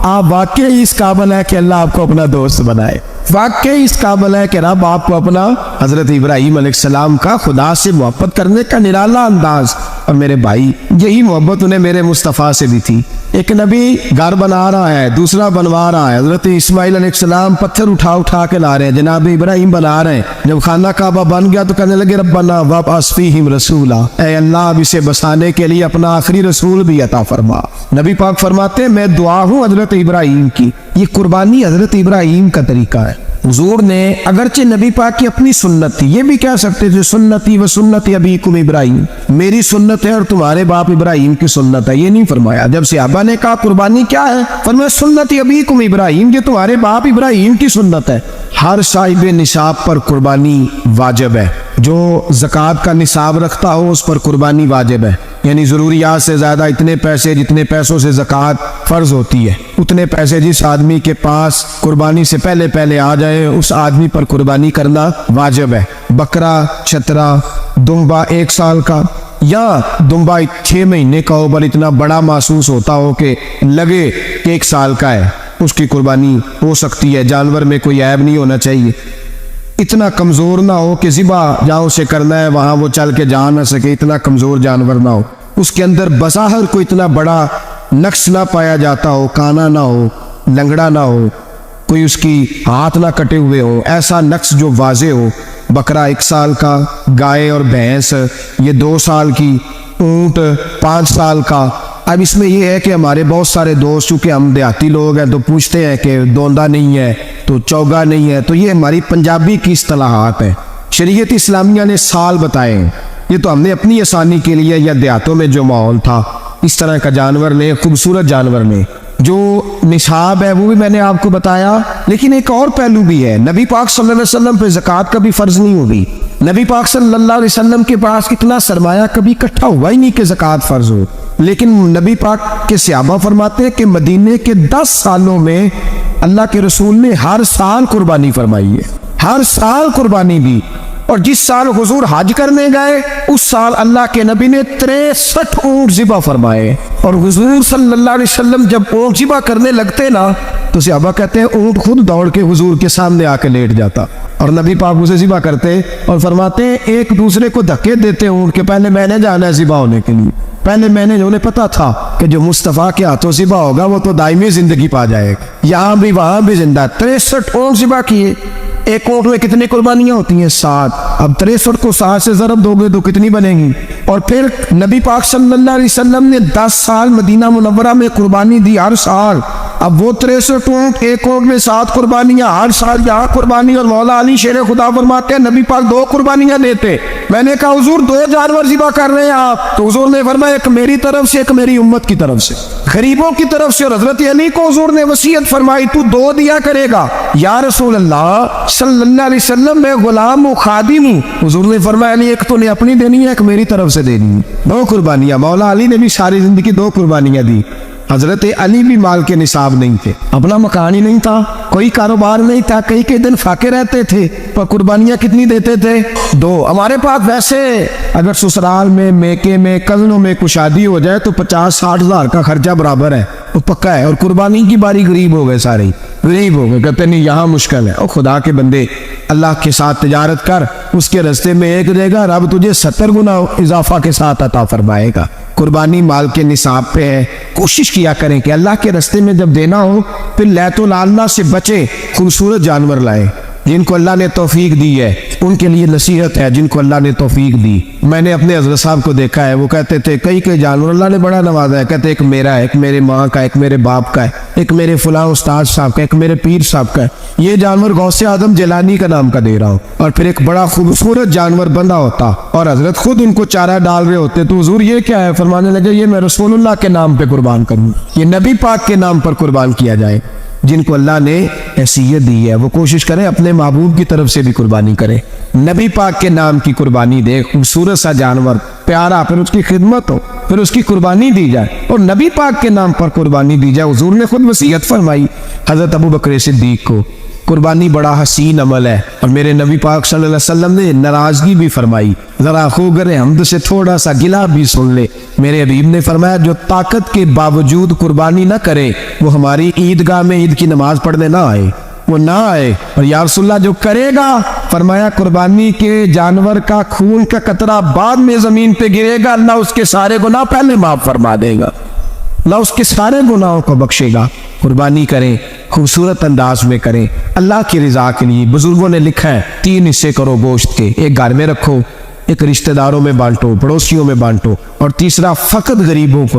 آپ واقعی اس قابل ہے کہ اللہ آپ کو اپنا دوست بنائے، واقعی اس قابل ہے کہ رب آپ کو اپنا۔ حضرت ابراہیم علیہ السلام کا خدا سے محبت کرنے کا نرالا انداز، اور میرے بھائی یہی محبت انہیں میرے مصطفیٰ سے بھی تھی۔ ایک نبی گھر بنا رہا ہے، دوسرا بنوا رہا ہے، حضرت اسماعیل علیہ السلام پتھر اٹھا کے لا رہے ہیں، جناب ابراہیم بنا رہے ہیں۔ جب خانہ کعبہ بن گیا تو کہنے لگے ربنا وابعث فیہم رسولا، اے اللہ اب اسے بسانے کے لیے اپنا آخری رسول بھی عطا فرما۔ نبی پاک فرماتے ہیں میں دعا ہوں حضرت ابراہیم کی، یہ قربانی حضرت ابراہیم کا طریقہ ہے۔ حضور نے اگرچہ نبی پاک کی اپنی سنت تھی، یہ بھی کہہ سکتے تھے سنتی و سنت ابیکم ابراہیم، میری سنت ہے اور تمہارے باپ ابراہیم کی سنت ہے، یہ نہیں فرمایا۔ جب صحابہ نے کہا قربانی کیا ہے، فرمایا سنت ابیکم ابراہیم، یہ تمہارے باپ ابراہیم کی سنت ہے۔ ہر صاحب نصاب پر قربانی واجب ہے، جو زکوٰۃ کا نصاب رکھتا ہو اس پر قربانی واجب ہے، یعنی ضروریات سے زیادہ اتنے پیسے جتنے پیسوں سے زکوٰۃ فرض ہوتی ہے، اتنے پیسے جس آدمی کے پاس قربانی سے پہلے آ جائے اس آدمی پر قربانی کرنا واجب ہے۔ بکرا، چھترا، دمبا 1 سال کا، یا دمبا 6 مہینے کا ہو پر اتنا بڑا محسوس ہوتا ہو کہ لگے کہ 1 سال کا ہے، اس کی قربانی ہو سکتی ہے۔ جانور میں کوئی عیب نہیں ہونا چاہیے، اتنا کمزور نہ ہو کہ ذبح جہاں اسے کرنا ہے وہاں وہ چل کے جا نہ سکے، اتنا کمزور جانور نہ ہو، اس کے اندر بظاہر کوئی اتنا بڑا نقص نہ پایا جاتا ہو، کانا نہ ہو، لنگڑا نہ ہو، کوئی اس کی ہاتھ نہ کٹے ہوئے ہو، ایسا نقص جو واضح ہو۔ بکرا 1 سال کا، گائے اور بھینس یہ 2 سال کی، اونٹ 5 سال کا۔ اب اس میں یہ ہے کہ ہمارے بہت سارے دوست، چونکہ ہم دیہاتی لوگ ہیں تو پوچھتے ہیں کہ دوندا نہیں ہے تو چوگا نہیں ہے، تو یہ ہماری پنجابی کی اصطلاحات ہیں۔ شریعت اسلامیہ نے سال بتائے ہیں، یہ تو ہم نے اپنی آسانی کے لیے، یا دیہاتوں میں جو ماحول تھا اس طرح کا جانور لیں، خوبصورت جانور لیں۔ جو نصاب ہے وہ بھی میں نے آپ کو بتایا، لیکن ایک اور پہلو بھی ہے۔ نبی پاک صلی اللہ علیہ وسلم پہ زکوٰۃ کا بھی فرض نہیں ہوگی۔ نبی پاک صلی اللہ علیہ وسلم کے پاس اتنا سرمایہ کبھی اکٹھا ہوا ہی نہیں کہ زکوٰۃ فرض ہو، لیکن نبی پاک کے صحابہ فرماتے ہیں کہ مدینے کے 10 سالوں میں اللہ کے رسول نے ہر سال قربانی فرمائی ہے، ہر سال قربانی دی۔ اور جس سال حضور حج کرنے گئے اس سال اللہ کے نبی نے 63 اونٹ ذبح فرمائے، اور حضور صلی اللہ علیہ وسلم جب اونٹ ذبح کرنے لگتے نا تو صحابہ کہتے ہیں اونٹ خود دوڑ کے حضور کے سامنے آ کے لیٹ جاتا، اور نبی پاک اسے ذبح کرتے اور فرماتے ہیں ایک دوسرے کو دھکے دیتے اونٹ کے، پہلے میں نے جانا ہے ذبح ہونے کے لیے، پہلے میں نے، انہیں پتا تھا کہ جو مصطفیٰ کے ہاتھوں ذبح ہوگا وہ تو دائمی زندگی پا جائے گا، یہاں بھی وہاں بھی زندہ۔ 63 اونٹ ذبح کیے۔ ایک اونٹ میں کتنی قربانیاں ہوتی ہیں؟ 7۔ اب 63 کو 7 سے ضرب دو گے تو کتنی بنے گی؟ اور پھر نبی پاک صلی اللہ علیہ وسلم نے 10 سال مدینہ منورہ میں قربانی دی، ہر سال۔ اب وہ 63 اونٹ، ایک اونٹ میں 7 قربانیاں، ہر سال یہاں قربانی۔ اور مولا علی شیر خدا فرماتے ہیں نبی پاک 2 قربانیاں دیتے۔ میں نے کہا حضور 2 جانور ذبح کر رہے ہیں آپ؟ تو حضور نے فرمایا ایک میری طرف سے، ایک میری امت کی طرف سے، غریبوں کی طرف سے۔ اور حضرت علی کو حضور نے وصیت فرمائی تو 2 دیا کرے گا۔ یا رسول اللہ صلی اللہ علیہ وسلم میں غلام و خادم ہوں۔ حضور نے فرمایا علی ایک تو نے اپنی دینی ہے، ایک میری طرف سے دینی ہے۔ 2 قربانیاں۔ مولا علی نے بھی ساری زندگی 2 قربانیاں دی۔ حضرت علی بھی مال کے نصاب نہیں تھے، اپنا مکان ہی نہیں تھا، کوئی کاروبار نہیں تھا، کئی دن فاقے رہتے تھے، پر قربانیاں کتنی دیتے تھے؟ 2۔ ہمارے پاس ویسے اگر سسرال میں، میکے میں، کزنوں میں کوئی شادی ہو جائے تو 50-60 ہزار کا خرچہ برابر ہے، وہ پکا ہے۔ اور قربانی کی باری غریب ہو گئے، سارے غریب ہو گئے، کہتے نہیں یہاں مشکل ہے۔ اور خدا کے بندے اللہ کے ساتھ تجارت کر، اس کے راستے میں 1 دے گا، رب تجھے 70 گنا اضافہ کے ساتھ عطا فرمائے گا۔ قربانی مال کے نصاب پہ ہے۔ کوشش کیا کریں کہ اللہ کے راستے میں جب دینا ہو پھر لیت العاللہ سے بچیں، خوبصورت جانور لائیں۔ جن کو اللہ نے توفیق دی ہے ان کے لیے نصیحت ہے، جن کو اللہ نے توفیق دی۔ میں نے اپنے حضرت صاحب کو دیکھا ہے، وہ کہتے تھے کئی جانور اللہ نے بڑا نوازا ہے، کہتے ایک میرا ہے، ایک میرے ماں کا، ایک میرے باپ کا ہے، ایک میرے فلاں استاد صاحب کا، ایک میرے پیر صاحب کا ہے۔ یہ جانور غوث اعظم جیلانی کا نام کا دے رہا ہوں، اور پھر ایک بڑا خوبصورت جانور بندہ ہوتا اور حضرت خود ان کو چارہ ڈال رہے ہوتے، تو حضور یہ کیا ہے؟ فرمانے لگے یہ میں رسول اللہ کے نام پہ قربان کروں، یہ نبی پاک کے نام پر قربان کیا جائے۔ جن کو اللہ نے حیثیت دی ہے وہ کوشش کریں اپنے محبوب کی طرف سے بھی قربانی کریں، نبی پاک کے نام کی قربانی دے، خوبصورت سا جانور پیارا، پھر اس کی خدمت ہو، پھر اس کی قربانی دی جائے اور نبی پاک کے نام پر قربانی دی جائے۔ حضور نے خود وصیت فرمائی حضرت ابو بکر صدیق کو، قربانی بڑا حسین عمل ہے، اور میرے نبی پاک صلی اللہ علیہ وسلم نے ناراضگی بھی فرمائی، ذرا خوگر حمد سے تھوڑا سا گلہ بھی سن لے۔ میرے حبیب نے فرمایا جو طاقت کے باوجود قربانی نہ کرے وہ ہماری عیدگاہ میں عید کی نماز پڑھنے نہ آئے، وہ نہ آئے۔ اور یا رسول اللہ جو کرے گا، فرمایا قربانی کے جانور کا خون کا قطرہ بعد میں زمین پہ گرے گا، اللہ اس کے سارے گناہ پہلے معاف فرما دے گا، اللہ اس کے سارے گناہوں کو بخشے گا۔ قربانی کریں، خوبصورت انداز میں کریں، اللہ کی رضا کے لیے۔ بزرگوں نے لکھا ہے 3 حصے کرو گوشت کے، ایک گھر میں رکھو، ایک رشتہ داروں میں بانٹو، پڑوسیوں میں بانٹو، اور تیسرا فقط غریبوں کو